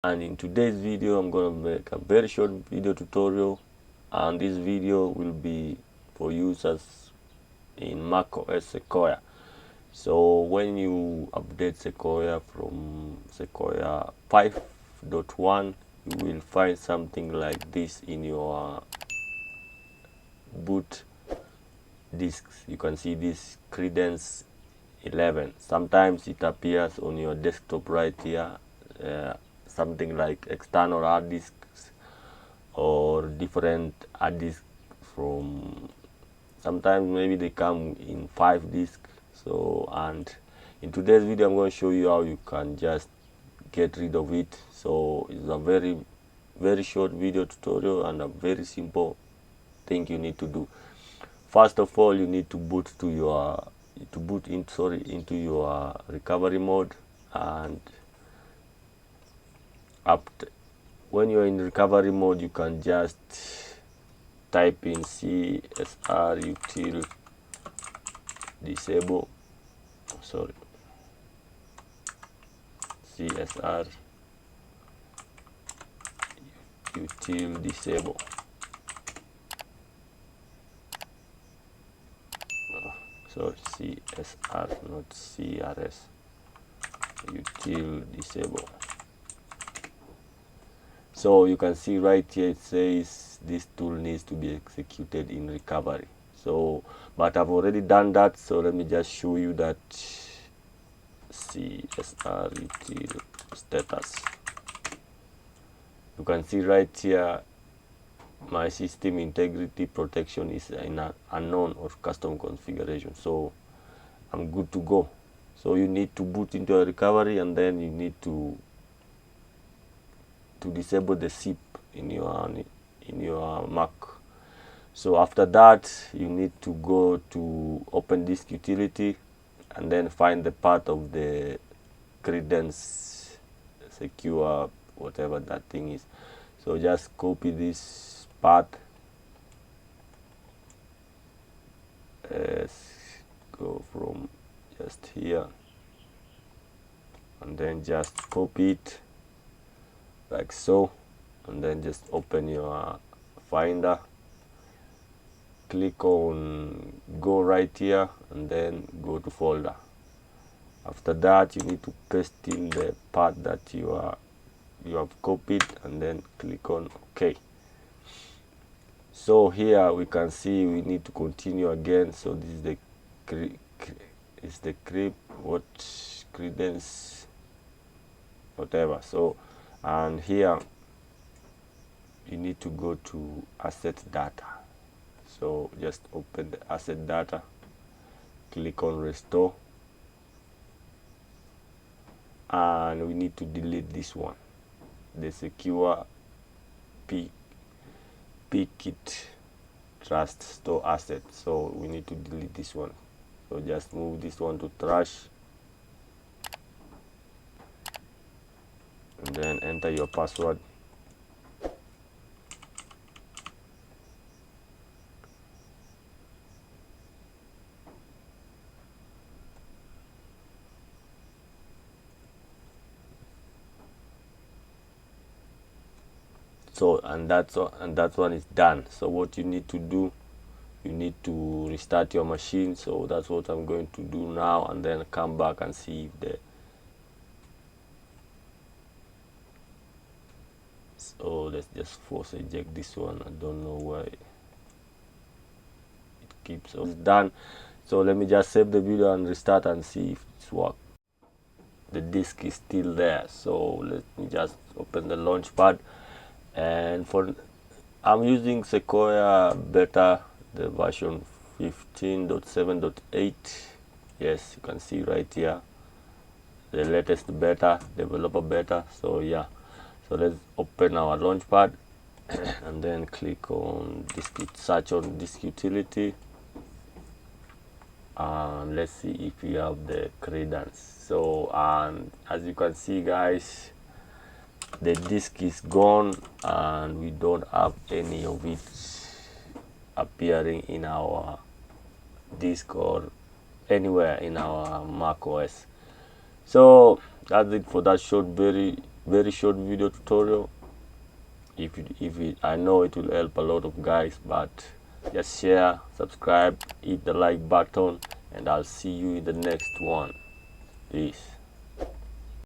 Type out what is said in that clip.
And in today's video I'm going to make a very short video tutorial, and this video will be for users in macOS Sequoia. So when you update Sequoia from Sequoia 5.1, you will find something like this in your boot disks. You can see this Creedence 11. Sometimes it appears on your desktop right here, something like external hard disks or different hard disks from, sometimes maybe they come in 5 disks. So, and in today's video I'm going to show you how you can just get rid of it. So it's a very short video tutorial and a very simple thing you need to do. First of all, you need to boot into your recovery mode, and when you're in recovery mode, you can just type in CSR util disable. CSR util disable. So CSR, not CRS, util disable. So you can see right here it says this tool needs to be executed in recovery. So, but I've already done that, so let me just show you that. CSR util status. You can see right here my system integrity protection is in an unknown or custom configuration, so I'm good to go. So you need to boot into a recovery, and then you need to disable the zip in your Mac. So after that, you need to go to open disk utility and then find the path of the Creedence secure, whatever that thing is. So just copy this path. Let's go from just here and then just copy it like so, and then just open your finder, click on go right here, and then go to folder. After that, you need to paste in the path that you have copied, and then click on OK. So here we can see we need to continue again. So this is the Creedence whatever. So, and here you need to go to asset data. So just open the asset data, click on restore, and we need to delete this one, the secure pkit trust store asset. So we need to delete this one. So just move this one to trash, and then enter your password. So and that one is done. So what you need to do, you need to restart your machine. So that's what I'm going to do now, and then come back and see if the so let's just force eject this one. I don't know why it keeps on. It's done. So let me just save the video and restart and see if it's worked. The disk is still there, so let me just open the launchpad. And I'm using Sequoia beta, the version 15.7.8. yes, you can see right here the latest beta, developer beta. So yeah, so let's open our launchpad and then click on search on disk utility, and let's see if we have the Creedence. So, and as you can see guys, the disk is gone and we don't have any of it appearing in our disk or anywhere in our macOS. So that's it for that short, very very short video tutorial. I know it will help a lot of guys, but just share, subscribe, hit the like button, and I'll see you in the next one. Peace.